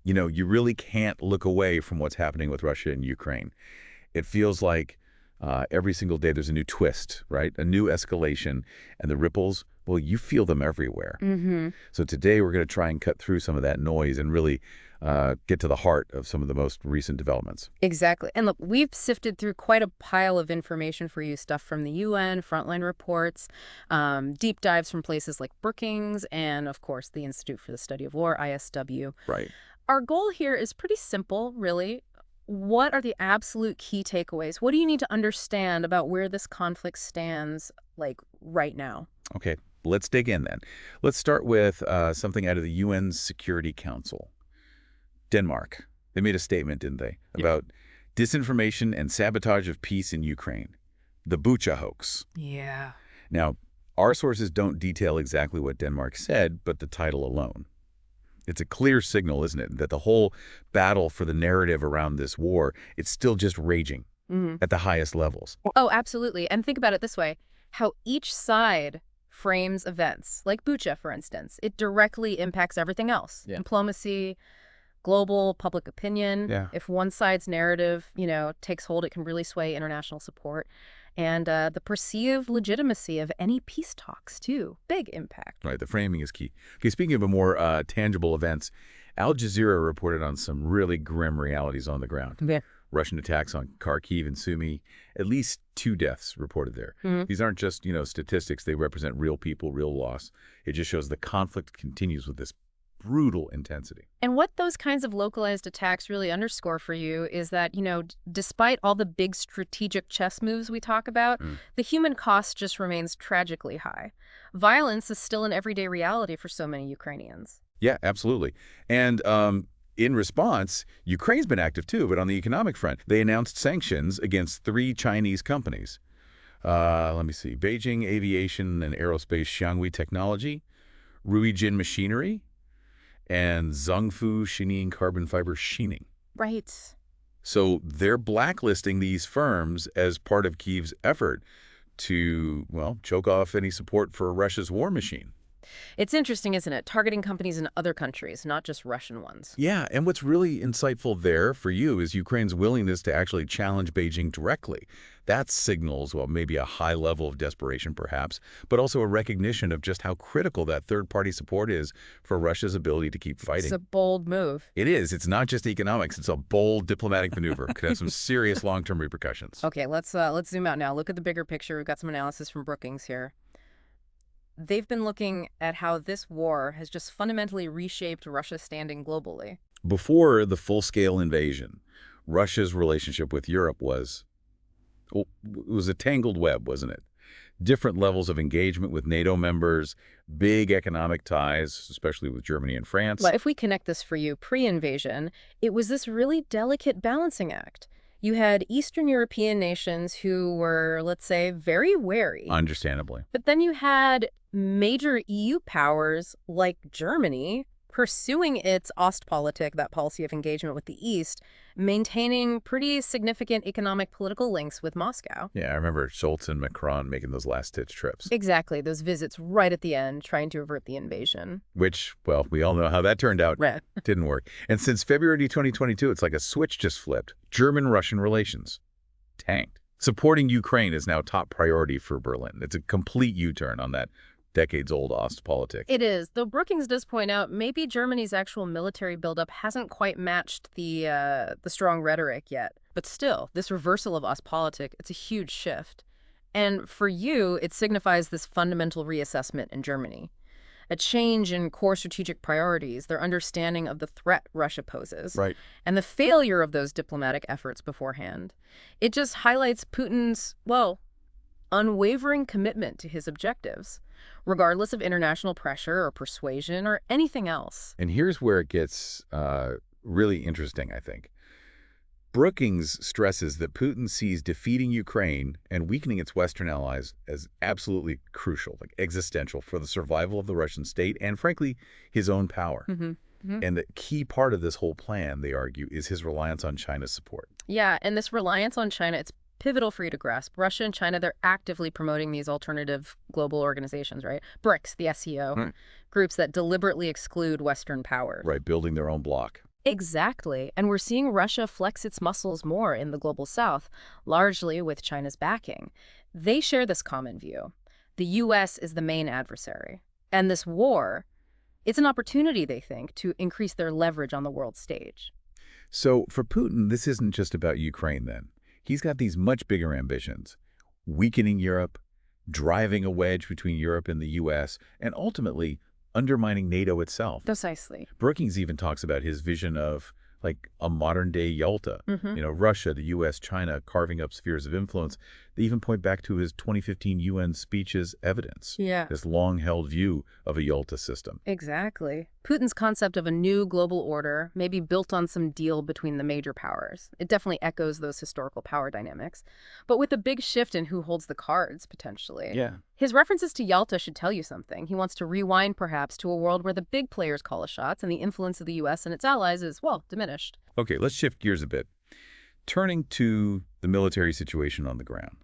You know, you really can't look away from what's happening with Russia and Ukraine. It feels like every single day there's a new twist, right? A new escalation, and the ripples, well, you feel them everywhere. Mm-hmm. So today we're going to try and cut through some of that noise and really get to the heart of some of the most recent developments. Exactly. And look, we've sifted through quite a pile of information for you, stuff from the UN, frontline reports, deep dives from places like Brookings, and of course the Institute for the Study of War, ISW. Right. Our goal here is pretty simple, really. What are the absolute key takeaways? What do you need to understand about where this conflict stands, like, right now? Okay, let's dig in then. Let's start with something out of the UN Security Council. Denmark. They made a statement, didn't they, about disinformation and sabotage of peace in Ukraine. The Bucha hoax. Yeah. Now, our sources don't detail exactly what Denmark said, but the title alone. It's a clear signal, isn't it, that the whole battle for the narrative around this war, it's still just raging at the highest levels. Oh, absolutely. And think about it this way, how each side frames events, like Bucha, for instance, it directly impacts everything else. Yeah. Diplomacy, global public opinion. Yeah. If one side's narrative, takes hold, it can really sway international support. And the perceived legitimacy of any peace talks, too. Big impact. Right, the framing is key. Okay, speaking of more tangible events, Al Jazeera reported on some really grim realities on the ground. Yeah. Russian attacks on Kharkiv and Sumy, at least 2 deaths reported there. These aren't just, statistics. They represent real people, real loss. It just shows the conflict continues with this brutal intensity. And what those kinds of localized attacks really underscore for you is that, despite all the big strategic chess moves we talk about, the human cost just remains tragically high. Violence is still an everyday reality for so many Ukrainians. Yeah, absolutely. And in response, Ukraine's been active too, but on the economic front, they announced sanctions against 3 Chinese companies. Let me see. Beijing Aviation and Aerospace Xianghui Technology, Ruijin Machinery, and Zhongfu Shenying Carbon Fiber Sheaning. Right. So they're blacklisting these firms as part of Kyiv's effort to, well, choke off any support for Russia's war machine. It's interesting, isn't it? Targeting companies in other countries, not just Russian ones. Yeah, and what's really insightful there for you is Ukraine's willingness to actually challenge Beijing directly. That signals, well, maybe a high level of desperation perhaps, but also a recognition of just how critical that third-party support is for Russia's ability to keep fighting. It's a bold move. It is. It's not just economics. It's a bold diplomatic maneuver. Could have some serious long-term repercussions. Okay, let's zoom out now. Look at the bigger picture. We've got some analysis from Brookings here. They've been looking at how this war has just fundamentally reshaped Russia's standing globally. Before the full-scale invasion, Russia's relationship with Europe was a tangled web, wasn't it? Different levels of engagement with NATO members, big economic ties, especially with Germany and France. Well, if we connect this for you, pre-invasion, it was this really delicate balancing act. You had Eastern European nations who were, let's say, very wary. Understandably. But then you had major EU powers like Germany pursuing its Ostpolitik, that policy of engagement with the East, maintaining pretty significant economic political links with Moscow. Yeah, I remember Scholz and Macron making those last-ditch trips. Exactly, those visits right at the end, trying to avert the invasion. Which, well, we all know how that turned out. Right. Didn't work. And since February 2022, it's like a switch just flipped. German-Russian relations tanked. Supporting Ukraine is now top priority for Berlin. It's a complete U-turn on that decades-old Ostpolitik. It is, though Brookings does point out maybe Germany's actual military buildup hasn't quite matched the strong rhetoric yet. But still, this reversal of Ostpolitik, it's a huge shift. And for you, it signifies this fundamental reassessment in Germany. A change in core strategic priorities, their understanding of the threat Russia poses, Right. and the failure of those diplomatic efforts beforehand. It just highlights Putin's, well, unwavering commitment to his objectives, regardless of international pressure or persuasion or anything else. And here's where it gets really interesting, I think. Brookings stresses that Putin sees defeating Ukraine and weakening its Western allies as absolutely crucial, like existential, for the survival of the Russian state and, frankly, his own power. And the key part of this whole plan, they argue, is his reliance on China's support. Yeah, and this reliance on China, it's pivotal for you to grasp. Russia and China, they're actively promoting these alternative global organizations, right? BRICS, the SEO, groups that deliberately exclude Western power. Right, building their own bloc. Exactly. And we're seeing Russia flex its muscles more in the global south, largely with China's backing. They share this common view. The U.S. is the main adversary. And this war, it's an opportunity, they think, to increase their leverage on the world stage. So for Putin, this isn't just about Ukraine then. He's got these much bigger ambitions. Weakening Europe, driving a wedge between Europe and the U.S., and ultimately undermining NATO itself. Precisely. Brookings even talks about his vision of like a modern-day Yalta. Russia, the U.S., China carving up spheres of influence. They even point back to his 2015 UN speech as evidence. Yeah. This long-held view of a Yalta system. Exactly. Putin's concept of a new global order may be built on some deal between the major powers. It definitely echoes those historical power dynamics, but with a big shift in who holds the cards, potentially. Yeah. His references to Yalta should tell you something. He wants to rewind, perhaps, to a world where the big players call the shots and the influence of the U.S. and its allies is, well, diminished. Okay, let's shift gears a bit. Turning to the military situation on the ground.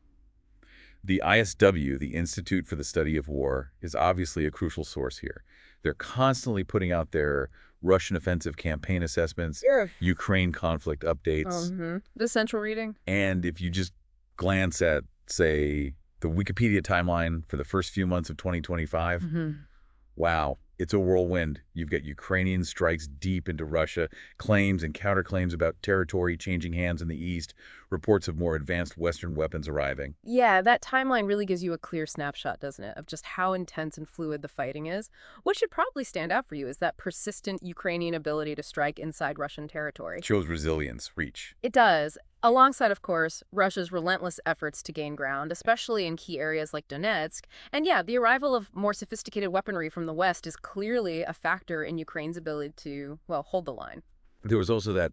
The ISW, the Institute for the Study of War, is obviously a crucial source here. They're constantly putting out their Russian offensive campaign assessments, Ukraine conflict updates. The central reading? And if you just glance at, say, the Wikipedia timeline for the first few months of 2025, wow, it's a whirlwind. You've got Ukrainian strikes deep into Russia, claims and counterclaims about territory changing hands in the east, reports of more advanced Western weapons arriving. Yeah, that timeline really gives you a clear snapshot, doesn't it, of just how intense and fluid the fighting is. What should probably stand out for you is that persistent Ukrainian ability to strike inside Russian territory. Shows resilience, reach. It does. Alongside, of course, Russia's relentless efforts to gain ground, especially in key areas like Donetsk. And yeah, the arrival of more sophisticated weaponry from the West is clearly a factor in Ukraine's ability to, well, hold the line. There was also that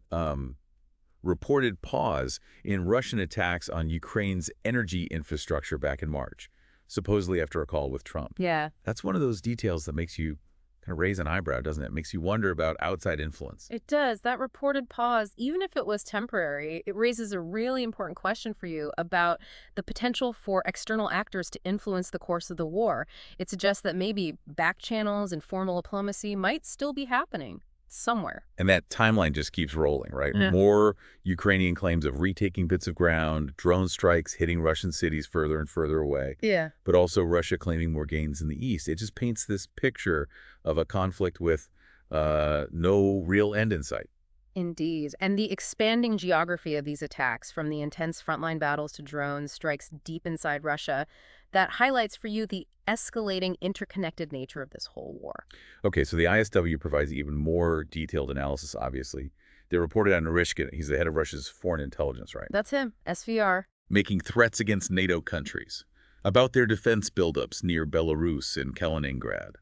reported pause in Russian attacks on Ukraine's energy infrastructure back in March, supposedly after a call with Trump. Yeah. That's one of those details that makes you kind of raise an eyebrow, doesn't it? It makes you wonder about outside influence. It does. That reported pause, even if it was temporary, it raises a really important question for you about the potential for external actors to influence the course of the war. It suggests that maybe back channels and formal diplomacy might still be happening somewhere. And that timeline just keeps rolling, right? Yeah. More Ukrainian claims of retaking bits of ground, drone strikes hitting Russian cities further and further away. Yeah. But also Russia claiming more gains in the east. It just paints this picture of a conflict with no real end in sight. Indeed. And the expanding geography of these attacks, from the intense frontline battles to drone strikes deep inside Russia, that highlights for you the escalating interconnected nature of this whole war. Okay, so the ISW provides even more detailed analysis, obviously. They reported on Narishkin. He's the head of Russia's foreign intelligence, right? That's him, SVR. Making threats against NATO countries, about their defense buildups near Belarus and Kaliningrad.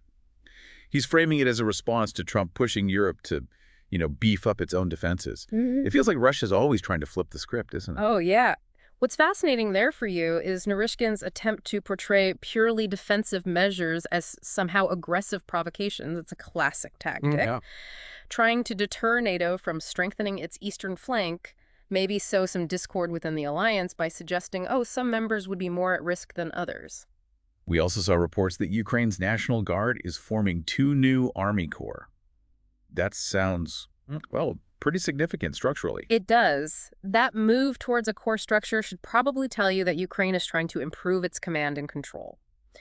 He's framing it as a response to Trump pushing Europe to, beef up its own defenses. It feels like Russia's always trying to flip the script, isn't it? Oh, yeah. What's fascinating there for you is Narishkin's attempt to portray purely defensive measures as somehow aggressive provocations. It's a classic tactic. Yeah. Trying to deter NATO from strengthening its eastern flank, maybe sow some discord within the alliance by suggesting, oh, some members would be more at risk than others. We also saw reports that Ukraine's National Guard is forming 2 new Army Corps. That sounds, well, pretty significant structurally. It does. That move towards a core structure should probably tell you that Ukraine is trying to improve its command and control,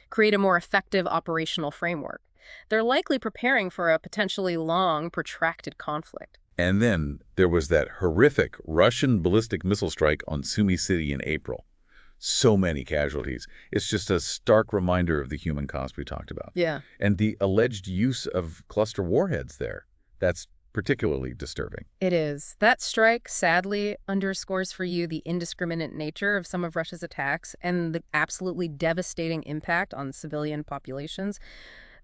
create a more effective operational framework. They're likely preparing for a potentially long, protracted conflict. And then there was that horrific Russian ballistic missile strike on Sumy City in April. So many casualties. It's just a stark reminder of the human cost we talked about. Yeah. And the alleged use of cluster warheads there. That's particularly disturbing. It is. That strike, sadly, underscores for you the indiscriminate nature of some of Russia's attacks and the absolutely devastating impact on civilian populations.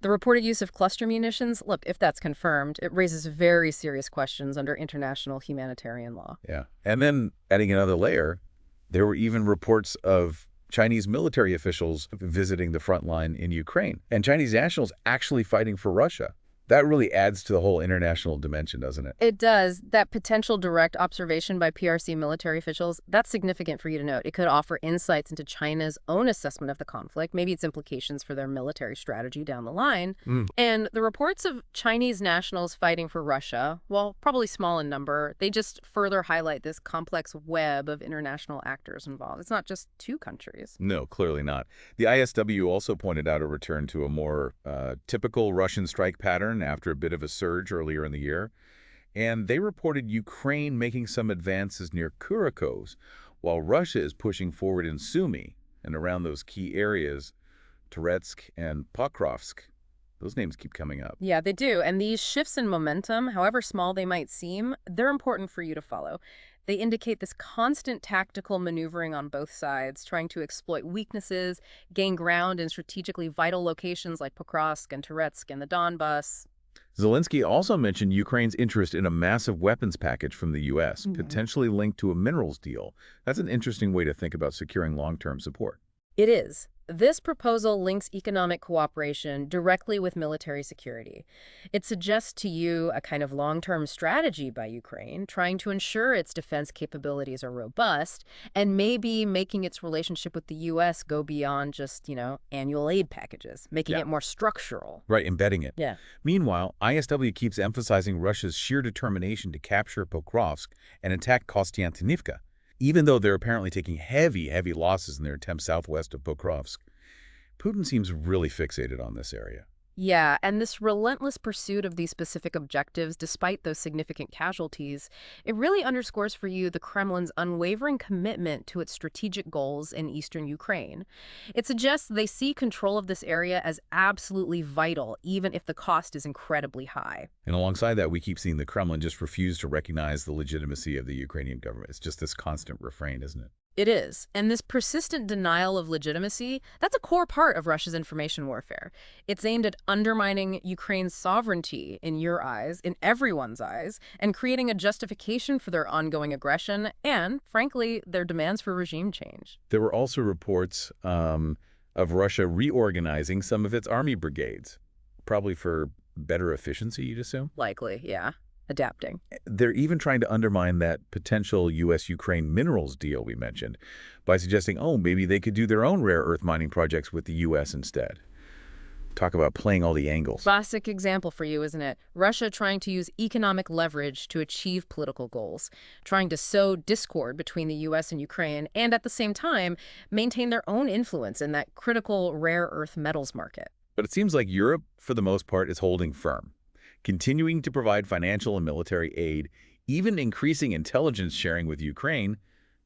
The reported use of cluster munitions, look, if that's confirmed, it raises very serious questions under international humanitarian law. Yeah. And then adding another layer, there were even reports of Chinese military officials visiting the front line in Ukraine and Chinese nationals actually fighting for Russia. That really adds to the whole international dimension, doesn't it? It does. That potential direct observation by PRC military officials, that's significant for you to note. It could offer insights into China's own assessment of the conflict, maybe its implications for their military strategy down the line. Mm. And the reports of Chinese nationals fighting for Russia, while probably small in number, they just further highlight this complex web of international actors involved. It's not just two countries. No, clearly not. The ISW also pointed out a return to a more typical Russian strike pattern after a bit of a surge earlier in the year. And they reported Ukraine making some advances near Kurakos, while Russia is pushing forward in Sumy and around those key areas, Toretsk and Pokrovsk. Those names keep coming up. Yeah, they do. And these shifts in momentum, however small they might seem, they're important for you to follow. They indicate this constant tactical maneuvering on both sides, trying to exploit weaknesses, gain ground in strategically vital locations like Pokrovsk and Toretsk and the Donbas. Zelensky also mentioned Ukraine's interest in a massive weapons package from the U.S., potentially linked to a minerals deal. That's an interesting way to think about securing long-term support. It is. This proposal links economic cooperation directly with military security. It suggests to you a kind of long-term strategy by Ukraine, trying to ensure its defense capabilities are robust, and maybe making its relationship with the U.S. go beyond just, annual aid packages, making it more structural. Right, embedding it. Yeah. Meanwhile, ISW keeps emphasizing Russia's sheer determination to capture Pokrovsk and attack Kostiantynivka, even though they're apparently taking heavy, heavy losses in their attempt southwest of Pokrovsk. Putin seems really fixated on this area. Yeah, and this relentless pursuit of these specific objectives, despite those significant casualties, it really underscores for you the Kremlin's unwavering commitment to its strategic goals in eastern Ukraine. It suggests they see control of this area as absolutely vital, even if the cost is incredibly high. And alongside that, we keep seeing the Kremlin just refuse to recognize the legitimacy of the Ukrainian government. It's just this constant refrain, isn't it? It is. And this persistent denial of legitimacy, that's a core part of Russia's information warfare. It's aimed at undermining Ukraine's sovereignty in your eyes, in everyone's eyes, and creating a justification for their ongoing aggression and, frankly, their demands for regime change. There were also reports of Russia reorganizing some of its army brigades, probably for better efficiency, you'd assume? Likely, yeah. Adapting. They're even trying to undermine that potential U.S.-Ukraine minerals deal we mentioned by suggesting, oh, maybe they could do their own rare earth mining projects with the U.S. instead. Talk about playing all the angles. Classic example for you, isn't it? Russia trying to use economic leverage to achieve political goals, trying to sow discord between the U.S. and Ukraine, and at the same time, maintain their own influence in that critical rare earth metals market. But it seems like Europe, for the most part, is holding firm, continuing to provide financial and military aid, even increasing intelligence sharing with Ukraine.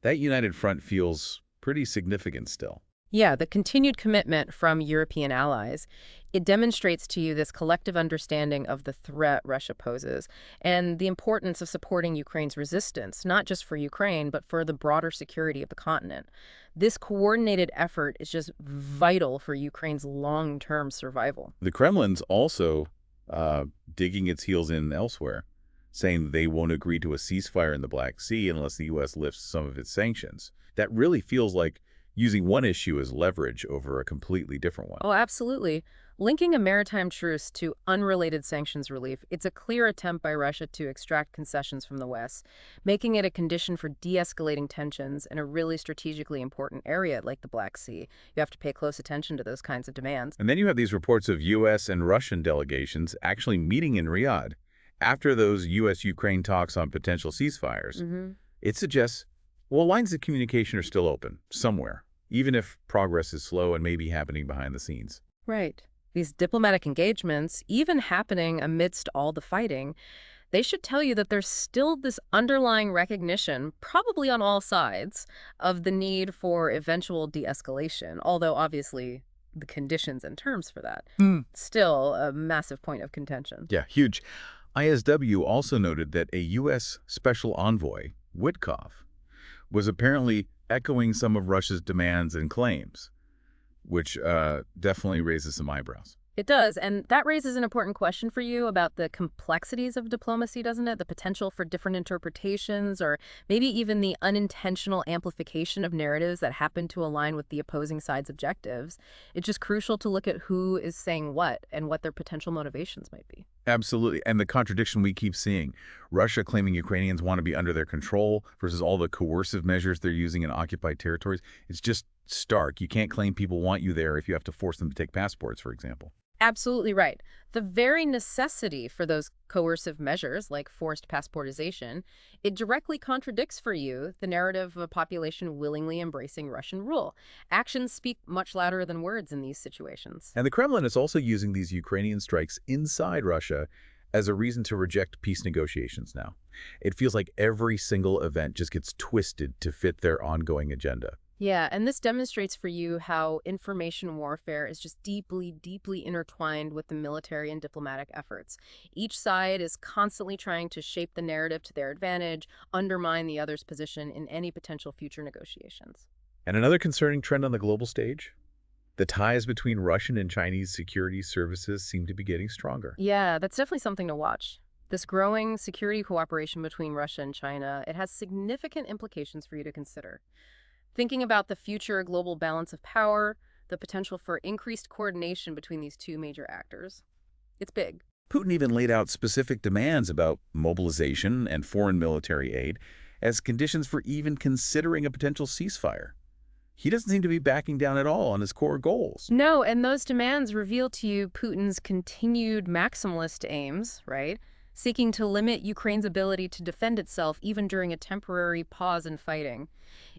That united front feels pretty significant still. Yeah, the continued commitment from European allies, it demonstrates to you this collective understanding of the threat Russia poses and the importance of supporting Ukraine's resistance, not just for Ukraine, but for the broader security of the continent. This coordinated effort is just vital for Ukraine's long-term survival. The Kremlin's also digging its heels in elsewhere, saying they won't agree to a ceasefire in the Black Sea unless the U.S. lifts some of its sanctions. That really feels like using one issue as leverage over a completely different one. Oh, absolutely. Linking a maritime truce to unrelated sanctions relief, it's a clear attempt by Russia to extract concessions from the West, making it a condition for de-escalating tensions in a really strategically important area like the Black Sea. You have to pay close attention to those kinds of demands. And then you have these reports of U.S. and Russian delegations actually meeting in Riyadh after those U.S.-Ukraine talks on potential ceasefires. It suggests, well, lines of communication are still open somewhere, even if progress is slow and maybe happening behind the scenes. Right. These diplomatic engagements, even happening amidst all the fighting, they should tell you that there's still this underlying recognition, probably on all sides, of the need for eventual de-escalation, although obviously the conditions and terms for that. Still a massive point of contention. Yeah, huge. ISW also noted that a U.S. Special Envoy, Witkoff, was apparently echoing some of Russia's demands and claims, which definitely raises some eyebrows. It does, and that raises an important question for you about the complexities of diplomacy, doesn't it? The potential for different interpretations or maybe even the unintentional amplification of narratives that happen to align with the opposing side's objectives. It's just crucial to look at who is saying what and what their potential motivations might be. Absolutely. And the contradiction we keep seeing, Russia claiming Ukrainians want to be under their control versus all the coercive measures they're using in occupied territories, it's just stark. You can't claim people want you there if you have to force them to take passports, for example. Absolutely right. The very necessity for those coercive measures, like forced passportization, it directly contradicts for you the narrative of a population willingly embracing Russian rule. Actions speak much louder than words in these situations. And the Kremlin is also using these Ukrainian strikes inside Russia as a reason to reject peace negotiations now. It feels like every single event just gets twisted to fit their ongoing agenda. Yeah, and this demonstrates for you how information warfare is just deeply, deeply intertwined with the military and diplomatic efforts. Each side is constantly trying to shape the narrative to their advantage, undermine the other's position in any potential future negotiations. And another concerning trend on the global stage? The ties between Russian and Chinese security services seem to be getting stronger. Yeah, that's definitely something to watch. This growing security cooperation between Russia and China, it has significant implications for you to consider. Thinking about the future global balance of power, the potential for increased coordination between these two major actors, it's big. Putin even laid out specific demands about mobilization and foreign military aid as conditions for even considering a potential ceasefire. He doesn't seem to be backing down at all on his core goals. No, and those demands reveal to you Putin's continued maximalist aims, right? Seeking to limit Ukraine's ability to defend itself even during a temporary pause in fighting.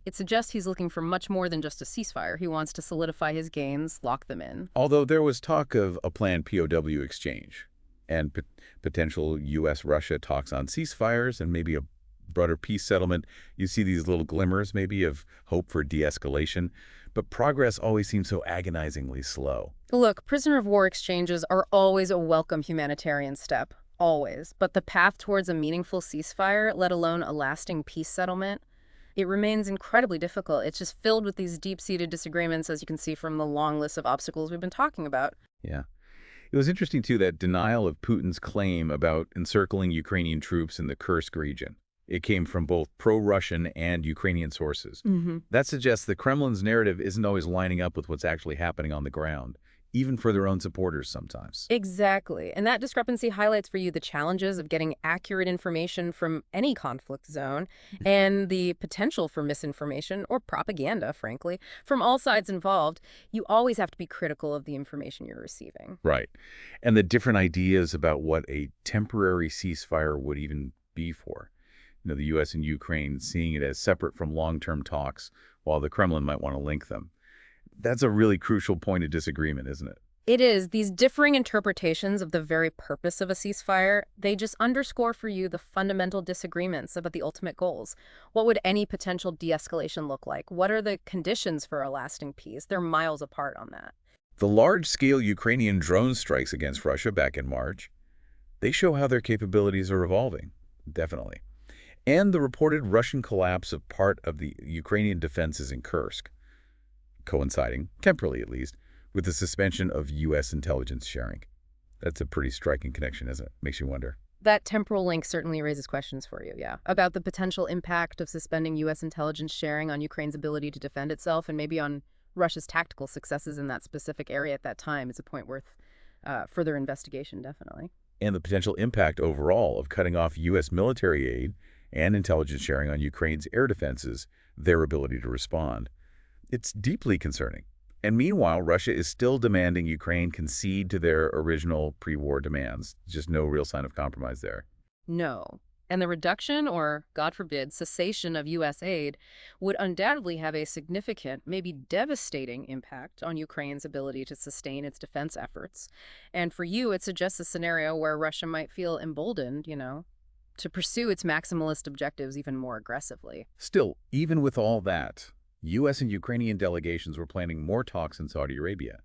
It suggests he's looking for much more than just a ceasefire. He wants to solidify his gains, lock them in. Although there was talk of a planned POW exchange and potential U.S.-Russia talks on ceasefires and maybe a broader peace settlement, you see these little glimmers maybe of hope for de-escalation, but progress always seems so agonizingly slow. Look, prisoner of war exchanges are always a welcome humanitarian step, always. But the path towards a meaningful ceasefire, let alone a lasting peace settlement, it remains incredibly difficult. It's just filled with these deep-seated disagreements, as you can see from the long list of obstacles we've been talking about. Yeah. It was interesting, too, that denial of Putin's claim about encircling Ukrainian troops in the Kursk region. It came from both pro-Russian and Ukrainian sources. That suggests the Kremlin's narrative isn't always lining up with what's actually happening on the ground, even for their own supporters sometimes. Exactly. And that discrepancy highlights for you the challenges of getting accurate information from any conflict zone and the potential for misinformation or propaganda, frankly, from all sides involved. You always have to be critical of the information you're receiving. Right. And the different ideas about what a temporary ceasefire would even be for. The U.S. and Ukraine seeing it as separate from long-term talks, while the Kremlin might want to link them. That's a really crucial point of disagreement, isn't it? It is. These differing interpretations of the very purpose of a ceasefire, they just underscore for you the fundamental disagreements about the ultimate goals. What would any potential de-escalation look like? What are the conditions for a lasting peace? They're miles apart on that. The large-scale Ukrainian drone strikes against Russia back in March, they show how their capabilities are evolving, definitely. And the reported Russian collapse of part of the Ukrainian defenses in Kursk, coinciding, temporarily at least, with the suspension of U.S. intelligence sharing. That's a pretty striking connection, isn't it? Makes you wonder. That temporal link certainly raises questions for you, yeah, about the potential impact of suspending U.S. intelligence sharing on Ukraine's ability to defend itself and maybe on Russia's tactical successes in that specific area at that time. Is a point worth further investigation, definitely. And the potential impact overall of cutting off U.S. military aid and intelligence sharing on Ukraine's air defenses, their ability to respond. It's deeply concerning. And meanwhile, Russia is still demanding Ukraine concede to their original pre-war demands. Just no real sign of compromise there. No. And the reduction or, God forbid, cessation of U.S. aid would undoubtedly have a significant, maybe devastating impact on Ukraine's ability to sustain its defense efforts. And for you, it suggests a scenario where Russia might feel emboldened, to pursue its maximalist objectives even more aggressively. Still, even with all that, U.S. and Ukrainian delegations were planning more talks in Saudi Arabia.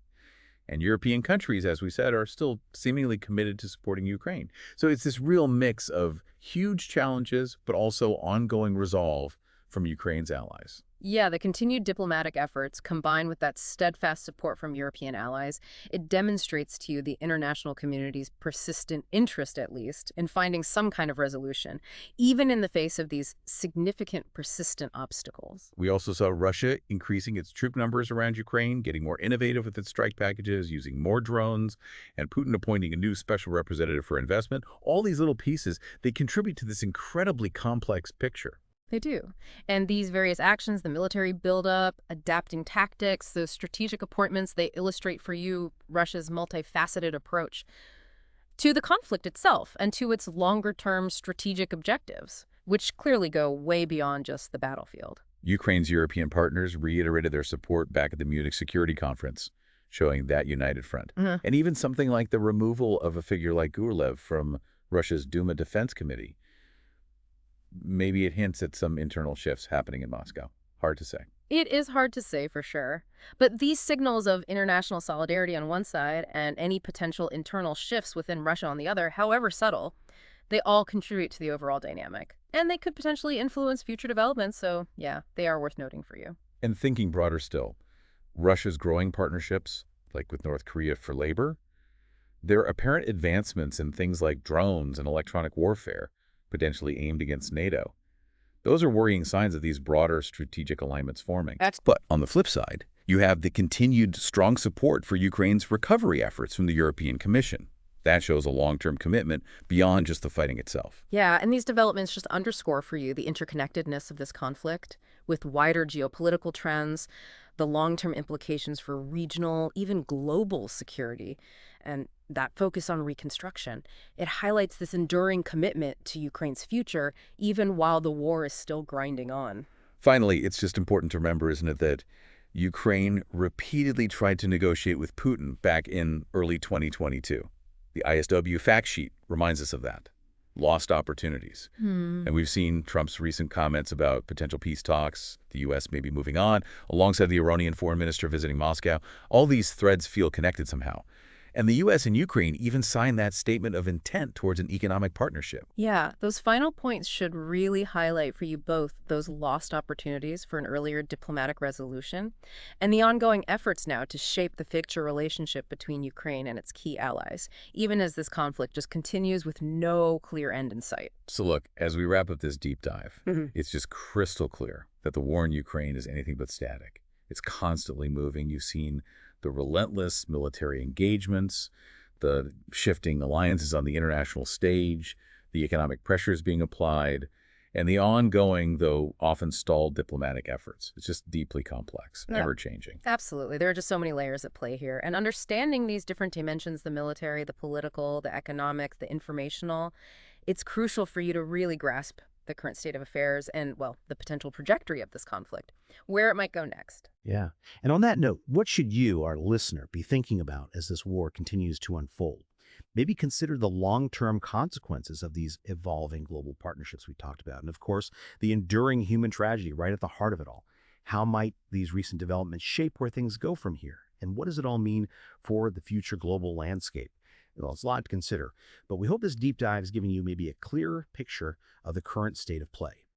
And European countries, as we said, are still seemingly committed to supporting Ukraine. So it's this real mix of huge challenges, but also ongoing resolve from Ukraine's allies. Yeah, the continued diplomatic efforts, combined with that steadfast support from European allies, it demonstrates to you the international community's persistent interest, at least, in finding some kind of resolution, even in the face of these significant, persistent obstacles. We also saw Russia increasing its troop numbers around Ukraine, getting more innovative with its strike packages, using more drones, and Putin appointing a new special representative for investment. All these little pieces, they contribute to this incredibly complex picture. They do. And these various actions, the military buildup, adapting tactics, those strategic appointments, they illustrate for you Russia's multifaceted approach to the conflict itself and to its longer-term strategic objectives, which clearly go way beyond just the battlefield. Ukraine's European partners reiterated their support back at the Munich Security Conference, showing that united front. Mhm. And even something like the removal of a figure like Gurlev from Russia's Duma Defense Committee, maybe it hints at some internal shifts happening in Moscow. Hard to say. It is hard to say for sure, but these signals of international solidarity on one side and any potential internal shifts within Russia on the other, however subtle, they all contribute to the overall dynamic. And they could potentially influence future developments, so yeah, they are worth noting for you. And thinking broader still, Russia's growing partnerships, like with North Korea for labor, their apparent advancements in things like drones and electronic warfare, potentially aimed against NATO, those are worrying signs of these broader strategic alignments forming. But on the flip side, you have the continued strong support for Ukraine's recovery efforts from the European Commission. That shows a long-term commitment beyond just the fighting itself. Yeah, and these developments just underscore for you the interconnectedness of this conflict with wider geopolitical trends, the long-term implications for regional, even global security, and that focus on reconstruction. It highlights this enduring commitment to Ukraine's future, even while the war is still grinding on. Finally, it's just important to remember, isn't it, that Ukraine repeatedly tried to negotiate with Putin back in early 2022. The ISW fact sheet reminds us of that. Lost opportunities. And we've seen Trump's recent comments about potential peace talks, the U.S. maybe moving on, alongside the Iranian foreign minister visiting Moscow. All these threads feel connected somehow. And the U.S. and Ukraine even signed that statement of intent towards an economic partnership. Yeah, those final points should really highlight for you both those lost opportunities for an earlier diplomatic resolution and the ongoing efforts now to shape the future relationship between Ukraine and its key allies, even as this conflict just continues with no clear end in sight. So look, as we wrap up this deep dive, Mhm. it's just crystal clear that the war in Ukraine is anything but static. It's constantly moving. You've seen the relentless military engagements, the shifting alliances on the international stage, the economic pressures being applied, and the ongoing, though often stalled, diplomatic efforts. It's just deeply complex, Yeah. ever-changing. Absolutely. There are just so many layers at play here. And understanding these different dimensions, the military, the political, the economic, the informational, it's crucial for you to really grasp the current state of affairs and, well, the potential trajectory of this conflict, where it might go next. Yeah. And on that note, what should you, our listener, be thinking about as this war continues to unfold? Maybe consider the long-term consequences of these evolving global partnerships we talked about. And of course, the enduring human tragedy right at the heart of it all. How might these recent developments shape where things go from here? And what does it all mean for the future global landscape? Well, it's a lot to consider, but we hope this deep dive is giving you maybe a clearer picture of the current state of play.